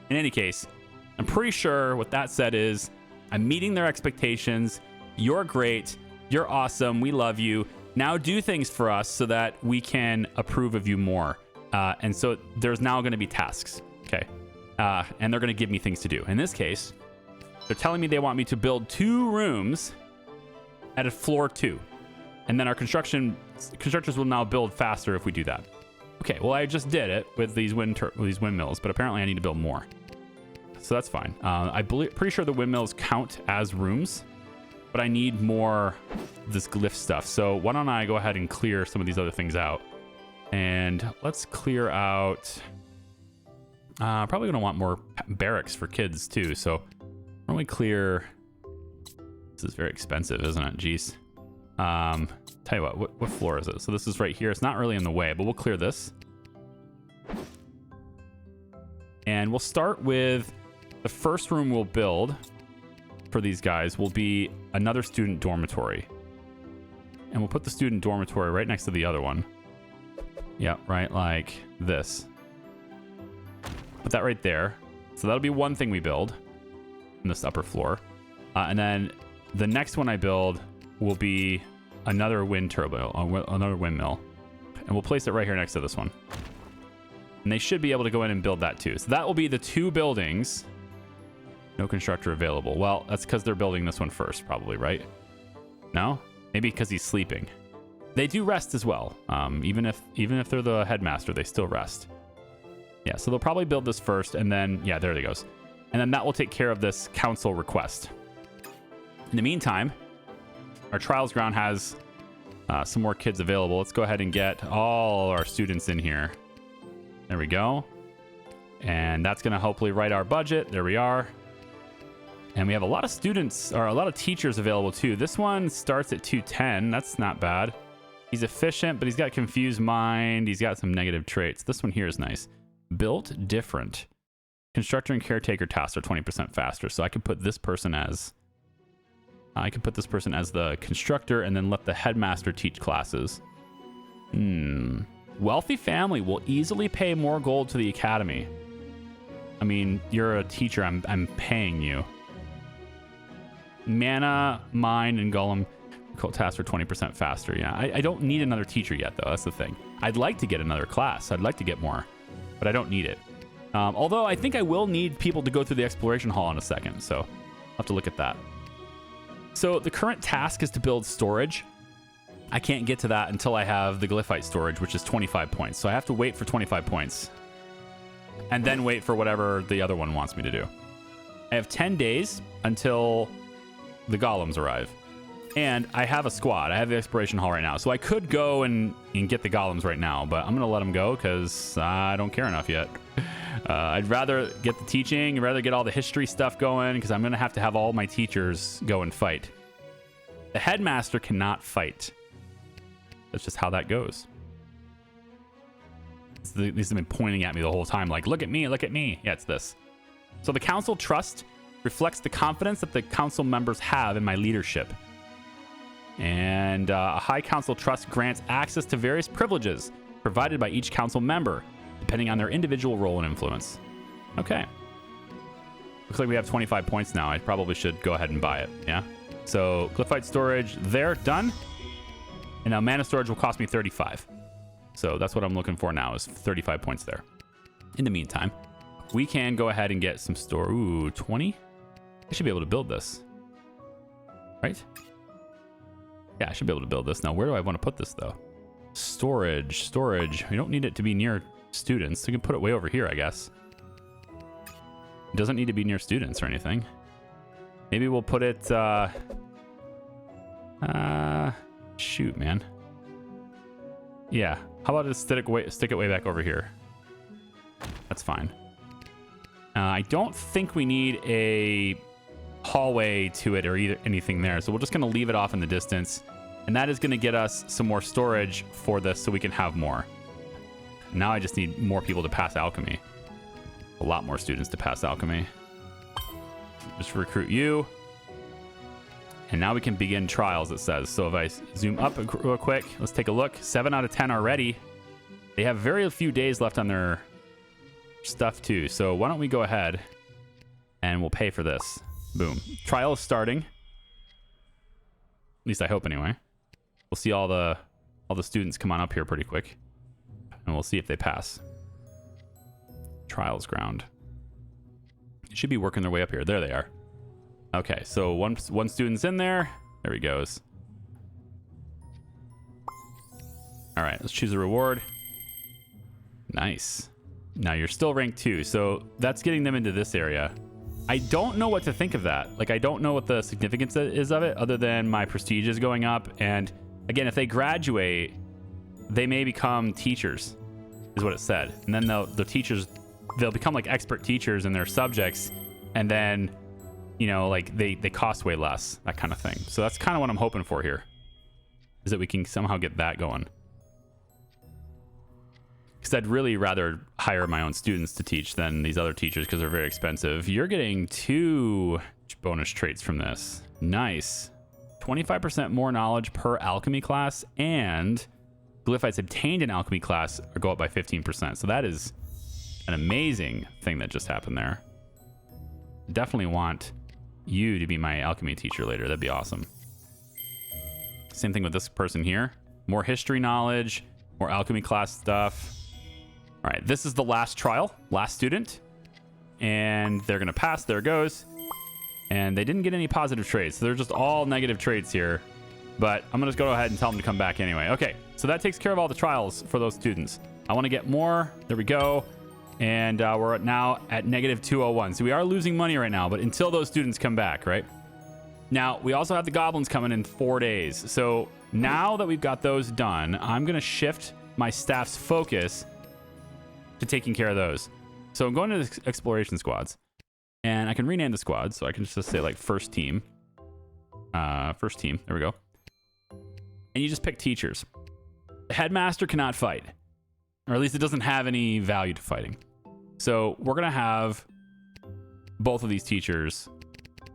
S1: In any case, I'm pretty sure what that said is, I'm meeting their expectations. You're great. You're awesome. We love you. Now do things for us so that we can approve of you more. And so there's now going to be tasks. Okay. And they're going to give me things to do. In this case, they're telling me they want me to build 2 rooms at a floor 2. And then our constructors will now build faster if we do that. Okay, well, I just did it with these windmills, but apparently I need to build more. So that's fine. Pretty sure the windmills count as rooms, but I need more of this glyph stuff. So why don't I go ahead and clear some of these other things out. And let's clear out... probably going to want more barracks for kids too. So why don't we clear... This is very expensive, isn't it? Jeez. Tell you what floor is it? So this is right here. It's not really in the way, but we'll clear this. And we'll start with the first room we'll build for these guys will be another student dormitory. And we'll put the student dormitory right next to the other one. Yeah, right like this. Put that right there. So that'll be one thing we build in this upper floor. And then the next one I build will be another wind turbo, another windmill. And we'll place it right here next to this one. And they should be able to go in and build that too. So that will be the 2 buildings. No constructor available. Well, that's because they're building this one first, probably, right? No? Maybe because he's sleeping. They do rest as well. Even if they're the headmaster, they still rest. Yeah, so they'll probably build this first, and then, yeah, there it goes. And then that will take care of this council request. In the meantime, our trials ground has some more kids available. Let's go ahead and get all our students in here. There we go. And that's going to hopefully write our budget. There we are. And we have a lot of students, or a lot of teachers available too. This one starts at 210. That's not bad. He's efficient, but he's got confused mind. He's got some negative traits. This one here is nice. Built different. Constructor and caretaker tasks are 20% faster. So I could put this person as... the constructor and then let the headmaster teach classes. Wealthy family will easily pay more gold to the academy. I mean, you're a teacher. I'm paying you. Mana, Mind, and Golem tasks are 20% faster. Yeah, I don't need another teacher yet, though. That's the thing. I'd like to get another class. I'd like to get more, but I don't need it. Although I think I will need people to go through the exploration hall in a second, so I'll have to look at that. So the current task is to build storage. I can't get to that until I have the glyphite storage, which is 25 points. So I have to wait for 25 points and then wait for whatever the other one wants me to do. I have 10 days until the golems arrive. And I have a squad. I have the exploration hall right now. So I could go and get the golems right now, but I'm going to let them go because I don't care enough yet. I'd rather get the teaching. I'd rather get all the history stuff going because I'm going to have all my teachers go and fight. The headmaster cannot fight. That's just how that goes. These have been pointing at me the whole time like, look at me, look at me. Yeah, it's this. So the council trust reflects the confidence that the council members have in my leadership. And a high council trust grants access to various privileges provided by each council member, depending on their individual role and influence. Okay. Looks like we have 25 points now. I probably should go ahead and buy it. Yeah. So glyphite storage there, done. And now mana storage will cost me 35. So that's what I'm looking for now is 35 points there. In the meantime, we can go ahead and get some store. Ooh, 20? I should be able to build this. Right? Yeah, I should be able to build this. Now, where do I want to put this, though? Storage. We don't need it to be near students. We can put it way over here, I guess. It doesn't need to be near students or anything. Maybe we'll put it... shoot, man. Yeah. How about just stick it way back over here? That's fine. I don't think we need a hallway to it or anything there. So we're just going to leave it off in the distance. And that is going to get us some more storage for this so we can have more. Now I just need more people to pass alchemy. A lot more students to pass alchemy. Just recruit you. And now we can begin trials, it says. So if I zoom up real quick, let's take a look. 7 out of 10 already. They have very few days left on their stuff too. So why don't we go ahead and we'll pay for this. Boom. Trial is starting. At least I hope anyway. We'll see all the students come on up here pretty quick. And we'll see if they pass. Trials ground. They should be working their way up here. There they are. Okay, so one student's in there. There he goes. All right, let's choose a reward. Nice. Now you're still ranked 2, so that's getting them into this area. I don't know what to think of that. Like, I don't know what the significance is of it, other than my prestige is going up. And again, if they graduate, they may become teachers, is what it said. And then the teachers, they'll become like expert teachers in their subjects, and then, you know, like they cost way less, that kind of thing. So that's kind of what I'm hoping for here, is that we can somehow get that going. Because I'd really rather hire my own students to teach than these other teachers because they're very expensive. You're getting 2 bonus traits from this. Nice. 25% more knowledge per alchemy class, and glyphites obtained in alchemy class go up by 15%. So that is an amazing thing that just happened there. Definitely want you to be my alchemy teacher later. That'd be awesome. Same thing with this person here. More history knowledge, more alchemy class stuff. All right, this is the last trial, last student, and they're gonna pass. There it goes. And they didn't get any positive traits, so they're just all negative traits here. But I'm gonna just go ahead and tell them to come back anyway. Okay, so that takes care of all the trials for those students. I want to get more. There we go. And we're now at negative 201. So we are losing money right now, but until those students come back, right? Now, we also have the goblins coming in 4 days. So now that we've got those done, I'm gonna shift my staff's focus to taking care of those. So I'm going to the exploration squads, and I can rename the squad. So I can just say like first team. First team, there we go. And you just pick teachers. The headmaster cannot fight, or at least it doesn't have any value to fighting. So we're gonna have both of these teachers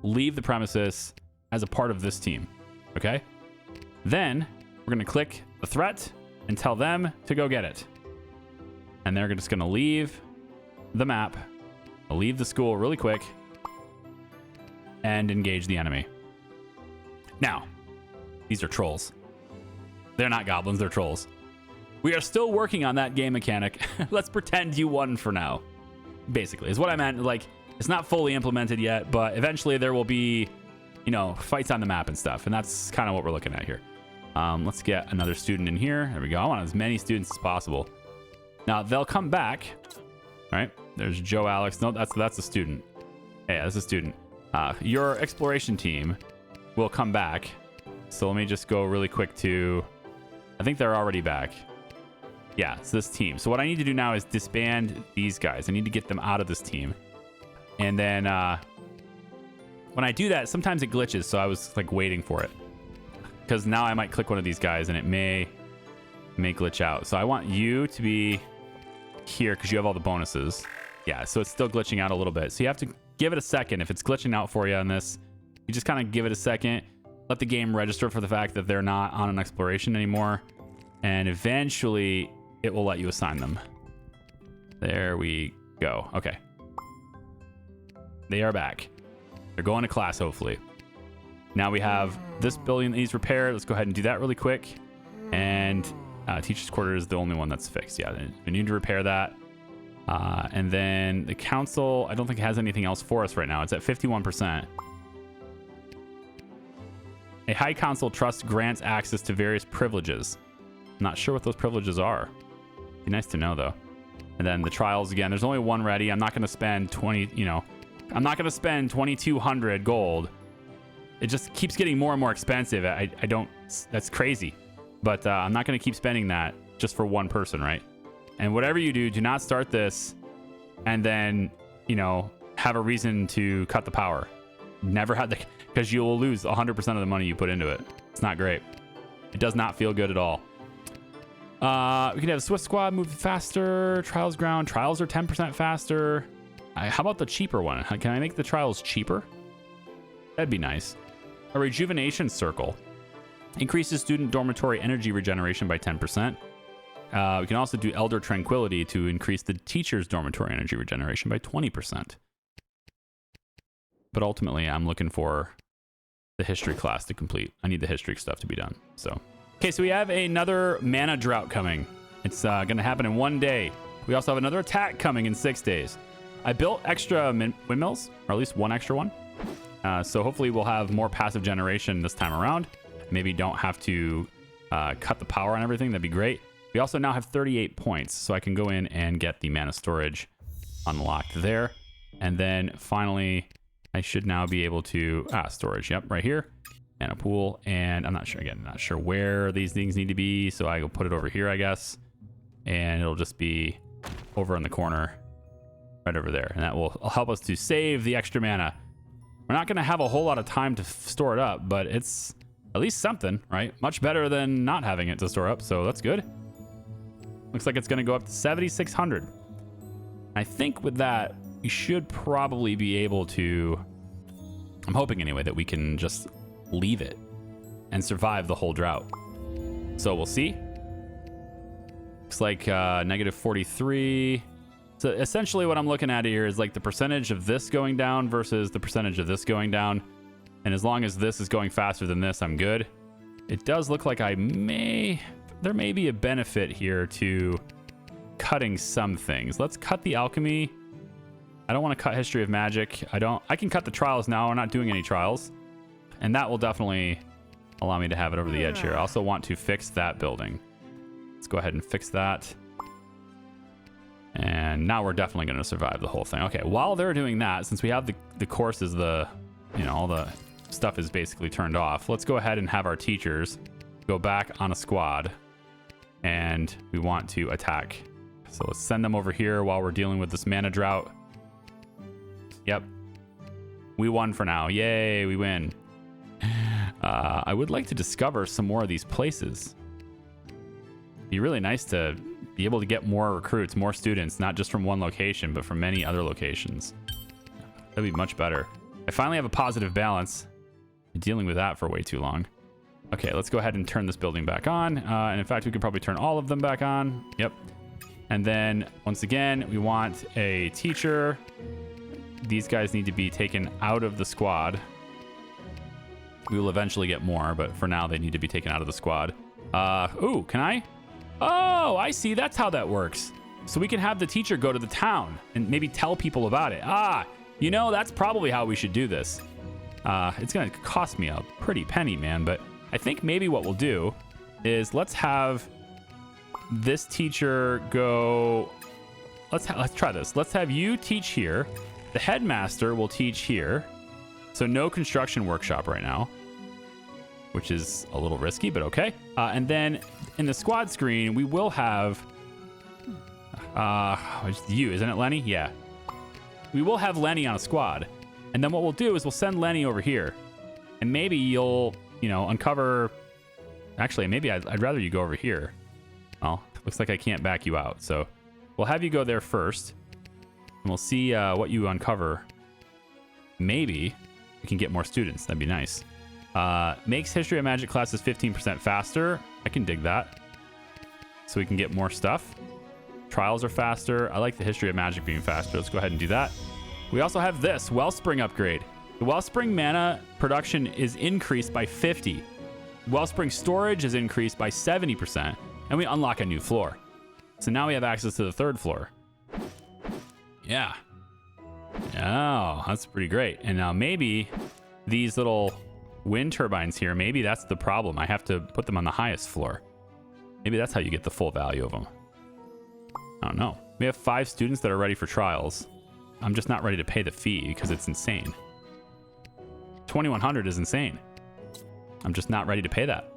S1: leave the premises as a part of this team, okay? Then we're gonna click the threat and tell them to go get it. And they're just gonna leave the map, leave the school really quick, and engage the enemy. Now, these are trolls. They're not goblins, they're trolls. We are still working on that game mechanic. Let's pretend you won for now. basically, is what I meant. Like, it's not fully implemented yet, but eventually there will be, you know, fights on the map and stuff. And that's kind of what we're looking at here. Let's get another student in here. There we go. I want as many students as possible. Now, they'll come back. All right. There's Joe Alex. No, that's a student. Yeah, that's a student. Your exploration team will come back. So let me just go really quick to... I think they're already back. Yeah, it's this team. So what I need to do now is disband these guys. I need to get them out of this team. And then when I do that, sometimes it glitches. So I was like waiting for it. Because now I might click one of these guys and it may glitch out. So I want you to be here because you have all the bonuses. Yeah, so it's still glitching out a little bit. So you have to give it a second. If it's glitching out for you on this, you just kind of give it a second. Let the game register for the fact that they're not on an exploration anymore. And eventually it will let you assign them. There we go. Okay. They are back. They're going to class, hopefully. Now we have this building that needs repaired. Let's go ahead and do that really quick. And teacher's quarters is the only one that's fixed. Yeah, we need to repair that. And then the council, I don't think has anything else for us right now. It's at 51%. A high council trust grants access to various privileges. I'm not sure what those privileges are. Be nice to know, though. And then the trials again. There's only one ready. I'm not going to spend 20, you know, I'm not going to spend 2,200 gold. It just keeps getting more and more expensive. I don't, that's crazy. But I'm not going to keep spending that just for one person, right? And whatever you do, do not start this and then, you know, have a reason to cut the power. Never had the, because you will lose 100% of the money you put into it. It's not great. It does not feel good at all. We can have Swift Squad move faster. Trials ground. Trials are 10% faster. How about the cheaper one? Can I make the trials cheaper? That'd be nice. A rejuvenation circle increases student dormitory energy regeneration by 10%. We can also do Elder Tranquility to increase the teacher's dormitory energy regeneration by 20%. But ultimately, I'm looking for the history class to complete. I need the history stuff to be done. So, okay, so we have another mana drought coming. It's going to happen in 1 day. We also have another attack coming in 6 days. I built extra windmills, or at least one extra one. So hopefully we'll have more passive generation this time around. Maybe don't have to cut the power on everything. That'd be great. We also now have 38 points, so I can go in and get the mana storage unlocked there. And then finally, I should now be able to... storage, yep, right here. And a pool, and I'm not sure, again, not sure where these things need to be, so I will put it over here, I guess. And it'll just be over in the corner, right over there. And that will help us to save the extra mana. We're not going to have a whole lot of time to store it up, but it's at least something, right? Much better than not having it to store up, so that's good. Looks like it's going to go up to 7,600. I think with that, we should probably be able to... I'm hoping anyway that we can just leave it and survive the whole drought. So we'll see. Looks like negative 43. So essentially what I'm looking at here is like the percentage of this going down versus the percentage of this going down. And as long as this is going faster than this, I'm good. It does look like there may be a benefit here to cutting some things. Let's cut the alchemy. I don't want to cut history of magic. I can cut the trials now. We're not doing any trials. And that will definitely allow me to have it over the edge here. I also want to fix that building. Let's go ahead and fix that. And now we're definitely going to survive the whole thing. Okay, while they're doing that, since we have the courses, all the stuff is basically turned off, let's go ahead and have our teachers go back on a squad. And we want to attack. So let's send them over here while we're dealing with this mana drought. Yep. We won for now. Yay, we win. I would like to discover some more of these places. It'd be really nice to be able to get more recruits, more students, not just from one location, but from many other locations. That'd be much better. I finally have a positive balance. Been dealing with that for way too long. Okay, let's go ahead and turn this building back on. And in fact, we could probably turn all of them back on. Yep. And then once again, we want a teacher. These guys need to be taken out of the squad. We will eventually get more, but for now they need to be taken out of the squad. Ooh, can I? Oh, I see. That's how that works. so we can have the teacher go to the town and maybe tell people about it. You know, that's probably how we should do this. It's going to cost me a pretty penny, man, but I think maybe what we'll do is let's have this teacher go. Let's try this. Let's have you teach here. The headmaster will teach here. So no construction workshop right now, which is a little risky, but okay. And then in the squad screen, we will have you, isn't it, Lenny? Yeah. We will have Lenny on a squad. And then what we'll do is we'll send Lenny over here. And maybe you'll, you know, uncover. Actually, maybe I'd rather you go over here. Well, looks like I can't back you out. So we'll have you go there first. And we'll see what you uncover. Maybe we can get more students. That'd be nice. Makes History of Magic classes 15% faster. I can dig that. So we can get more stuff. Trials are faster. I like the History of Magic being faster. Let's go ahead and do that. We also have this Wellspring upgrade. The Wellspring mana production is increased by 50. Wellspring storage is increased by 70%. And we unlock a new floor. So now we have access to the third floor. Yeah. Oh, that's pretty great. And now maybe these little wind turbines here, maybe that's the problem. I have to put them on the highest floor. Maybe that's how you get the full value of them. I don't know. We have 5 students that are ready for trials. I'm just not ready to pay the fee because it's insane. 2,100 is insane. I'm just not ready to pay that.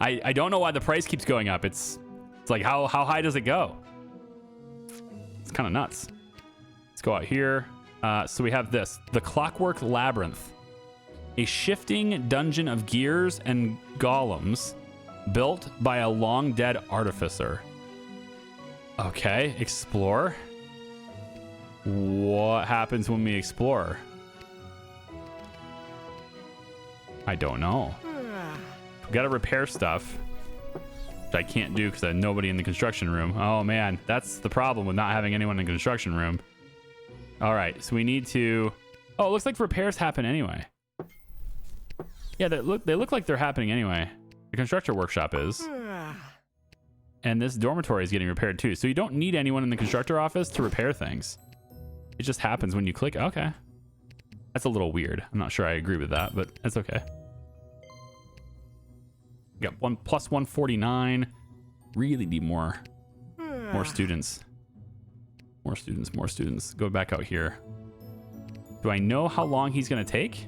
S1: I don't know why the price keeps going up. It's like, how high does it go? It's kind of nuts. Let's go out here. So we have this, the Clockwork Labyrinth, a shifting dungeon of gears and golems built by a long dead artificer. Okay, explore. What happens when we explore? I don't know. We gotta repair stuff, which I can't do because I have nobody in the construction room. Oh man, that's the problem with not having anyone in the construction room. All right, so we need to. Oh, it looks like repairs happen anyway. Yeah, they look like they're happening anyway. The constructor workshop is. And this dormitory is getting repaired too. So you don't need anyone in the constructor office to repair things. It just happens when you click. Okay. That's a little weird. I'm not sure I agree with that, but that's okay. We got plus 149. Really need more students. More students. Go back out here. Do I know how long he's going to take?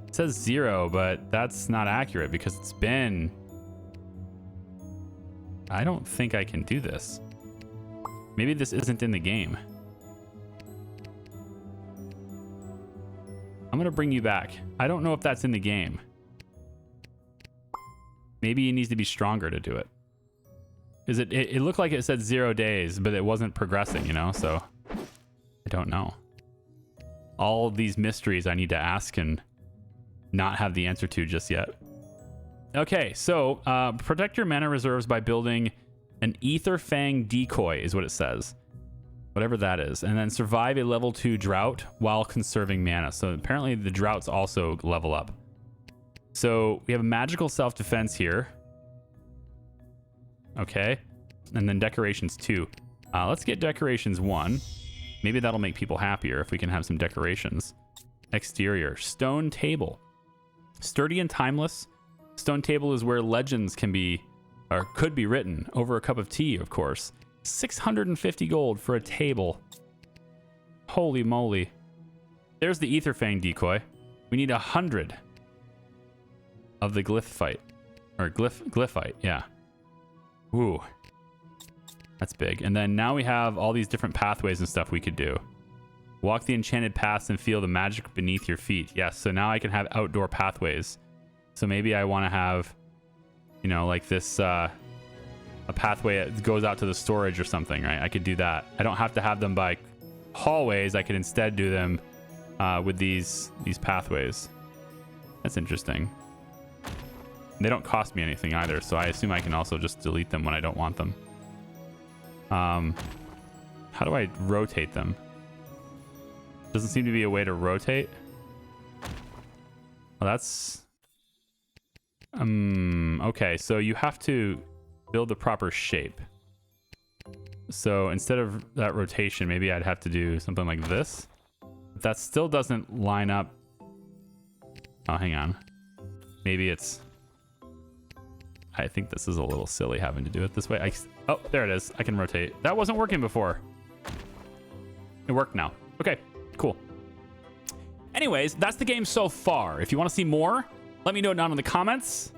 S1: It says 0, but that's not accurate because it's been... I don't think I can do this. Maybe this isn't in the game. I'm going to bring you back. I don't know if that's in the game. Maybe he needs to be stronger to do it. Is it looked like it said 0 days, but it wasn't progressing, you know? So I don't know. All these mysteries I need to ask and not have the answer to just yet. Okay, so protect your mana reserves by building an Ether Fang decoy is what it says. Whatever that is. And then survive a level 2 drought while conserving mana. So apparently the droughts also level up. So we have a magical self-defense here. Okay. And then decorations 2. Let's get decorations 1. Maybe that'll make people happier if we can have some decorations. Exterior. Stone table. Sturdy and timeless. Stone table is where legends can be, or could be written. Over a cup of tea, of course. 650 gold for a table. Holy moly. There's the Etherfang decoy. We need 100 of the glyphite. Or glyphite, yeah. Ooh. That's big. And then now we have all these different pathways and stuff we could do. Walk the enchanted paths and feel the magic beneath your feet. Yes, so now I can have outdoor pathways. So maybe I want to have, you know, like this, a pathway that goes out to the storage or something, right? I could do that. I don't have to have them by hallways. I could instead do them with these pathways. That's interesting. They don't cost me anything either, so I assume I can also just delete them when I don't want them. How do I rotate them? Doesn't seem to be a way to rotate. Well, that's... okay, so you have to build the proper shape. So instead of that rotation, maybe I'd have to do something like this. If that still doesn't line up. Oh, hang on. Maybe it's... I think this is a little silly having to do it this way. Oh, there it is. I can rotate. That wasn't working before. It worked now. Okay, cool. Anyways, that's the game so far. If you want to see more, let me know down in the comments.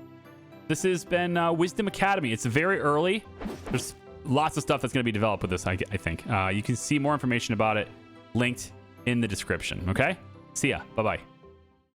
S1: This has been WIZDOM Academy. It's very early. There's lots of stuff that's going to be developed with this, I think. You can see more information about it linked in the description, okay? See ya. Bye-bye.